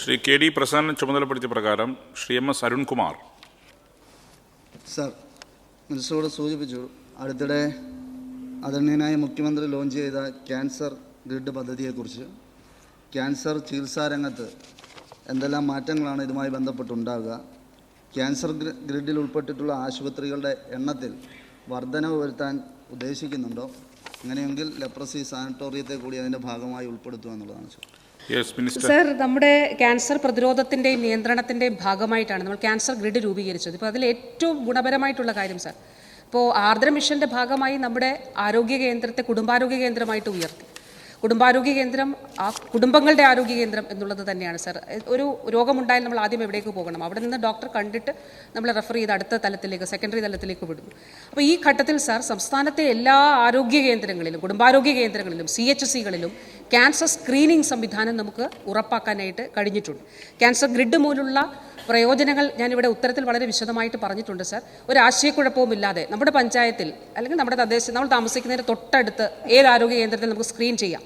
Shri K D Prasadan ചുമതലപ്പെടുത്തിയ പ്രകാരം Shri M S Arunkumar. Sir, മിനിസ്റ്ററോട് സൂചിപ്പിച്ചു, അടുത്തിടെ ആദരണീയനായ മുഖ്യമന്ത്രി ലോഞ്ച് ചെയ്ത ക്യാൻസർ ഗ്രിഡ് പദ്ധതിയെക്കുറിച്ച്. ക്യാൻസർ ചികിത്സാ രംഗത്ത് എന്തെല്ലാം മാറ്റങ്ങളാണ് ഇതുമായി ബന്ധപ്പെട്ടുണ്ടാകുക? ക്യാൻസർ ഗ്രിഡിൽ ഉൾപ്പെട്ടിട്ടുള്ള ആശുപത്രികളുടെ എണ്ണത്തിൽ വർധനവ് വരുത്താൻ ഉദ്ദേശിക്കുന്നുണ്ടോ? അങ്ങനെയെങ്കിൽ ലെപ്രസി സാനിറ്റോറിയത്തെ കൂടി അതിൻ്റെ ഭാഗമായി ഉൾപ്പെടുത്തുക എന്നുള്ളതാണ്. സർ, നമ്മുടെ ക്യാൻസർ പ്രതിരോധത്തിൻ്റെയും നിയന്ത്രണത്തിൻ്റെയും ഭാഗമായിട്ടാണ് നമ്മൾ ക്യാൻസർ ഗ്രിഡ് രൂപീകരിച്ചത്. ഇപ്പോൾ അതിൽ ഏറ്റവും ഗുണപരമായിട്ടുള്ള കാര്യം സർ, ഇപ്പോൾ ആർദ്ര മിഷൻ്റെ ഭാഗമായി നമ്മുടെ ആരോഗ്യ കേന്ദ്രത്തെ കുടുംബാരോഗ്യ കേന്ദ്രമായിട്ട് ഉയർത്തി. കുടുംബാരോഗ്യ കേന്ദ്രം കുടുംബങ്ങളുടെ ആരോഗ്യ കേന്ദ്രം എന്നുള്ളത് തന്നെയാണ് സർ. ഒരു രോഗമുണ്ടായാൽ നമ്മൾ ആദ്യം എവിടേക്ക് പോകണം? അവിടെ നിന്ന് ഡോക്ടർ കണ്ടിട്ട് നമ്മൾ റെഫർ ചെയ്ത് അടുത്ത തലത്തിലേക്ക്, സെക്കൻഡറി തലത്തിലേക്ക് വിടുന്നു. അപ്പോൾ ഈ ഘട്ടത്തിൽ സർ, സംസ്ഥാനത്തെ എല്ലാ ആരോഗ്യ കേന്ദ്രങ്ങളിലും കുടുംബാരോഗ്യ കേന്ദ്രങ്ങളിലും CHCകളിലും ക്യാൻസർ സ്ക്രീനിംഗ് സംവിധാനം നമുക്ക് ഉറപ്പാക്കാനായിട്ട് കഴിഞ്ഞിട്ടുണ്ട്. ക്യാൻസർ ഗ്രിഡ് മൂലമുള്ള പ്രയോജനങ്ങൾ ഞാനിവിടെ ഉത്തരത്തിൽ വളരെ വിശദമായിട്ട് പറഞ്ഞിട്ടുണ്ട് സർ. ഒരു ആശയക്കുഴപ്പവും ഇല്ലാതെ നമ്മുടെ പഞ്ചായത്തിൽ അല്ലെങ്കിൽ നമ്മുടെ തദ്ദേശം നമ്മൾ താമസിക്കുന്നതിന് തൊട്ടടുത്ത് ഏത് ആരോഗ്യ കേന്ദ്രത്തിൽ നമുക്ക് സ്ക്രീൻ ചെയ്യാം.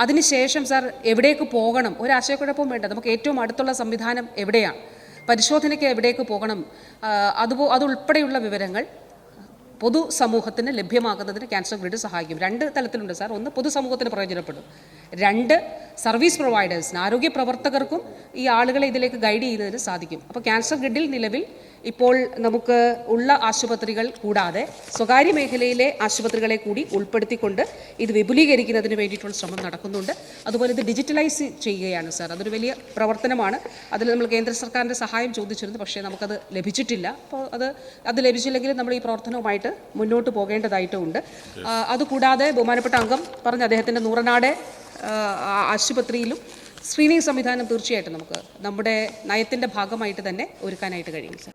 അതിനുശേഷം സർ എവിടേക്ക് പോകണം, ഒരു ആശയക്കുഴപ്പവും വേണ്ട. നമുക്ക് ഏറ്റവും അടുത്തുള്ള സംവിധാനം എവിടെയാണ്, പരിശോധനയ്ക്ക് എവിടേക്ക് പോകണം, അതുൾപ്പെടെയുള്ള വിവരങ്ങൾ പൊതുസമൂഹത്തിന് ലഭ്യമാകുന്നതിന് ക്യാൻസർ ഗ്രിഡ് സഹായിക്കും. 2 തലത്തിലുണ്ട് സാർ. ഒന്ന്, പൊതുസമൂഹത്തിന് പ്രയോജനപ്പെടും. 2, സർവീസ് പ്രൊവൈഡേഴ്സിന്, ആരോഗ്യ പ്രവർത്തകർക്കും ഈ ആളുകളെ ഇതിലേക്ക് ഗൈഡ് ചെയ്യുന്നതിന് സാധിക്കും. അപ്പോൾ ക്യാൻസർ ഗ്രിഡിൽ നിലവിൽ ഇപ്പോൾ നമുക്ക് ഉള്ള ആശുപത്രികൾ കൂടാതെ സ്വകാര്യ മേഖലയിലെ ആശുപത്രികളെ കൂടി ഉൾപ്പെടുത്തിക്കൊണ്ട് ഇത് വിപുലീകരിക്കുന്നതിന് വേണ്ടിയിട്ടുള്ള ശ്രമം നടക്കുന്നുണ്ട്. അതുപോലെ ഇത് ഡിജിറ്റലൈസ് ചെയ്യുകയാണ് സാർ. അതൊരു വലിയ പ്രവർത്തനമാണ്. അതിൽ നമ്മൾ കേന്ദ്ര സർക്കാരിൻ്റെ സഹായം ചോദിച്ചിരുന്നു, പക്ഷേ നമുക്കത് ലഭിച്ചിട്ടില്ല. അപ്പോൾ അത് ലഭിച്ചില്ലെങ്കിൽ നമ്മൾ ഈ പ്രവർത്തനവുമായിട്ട് മുന്നോട്ട് പോകേണ്ടതായിട്ടുണ്ട്. അതുകൂടാതെ ബഹുമാനപ്പെട്ട അംഗം പറഞ്ഞ അദ്ദേഹത്തിൻ്റെ നൂറനാട് ആശുപത്രിയിലും സ്ക്രീനിങ് സംവിധാനം തീർച്ചയായിട്ടും നമുക്ക് നമ്മുടെ നയത്തിൻ്റെ ഭാഗമായിട്ട് തന്നെ ഒരുക്കാനായിട്ട് കഴിയും സാർ.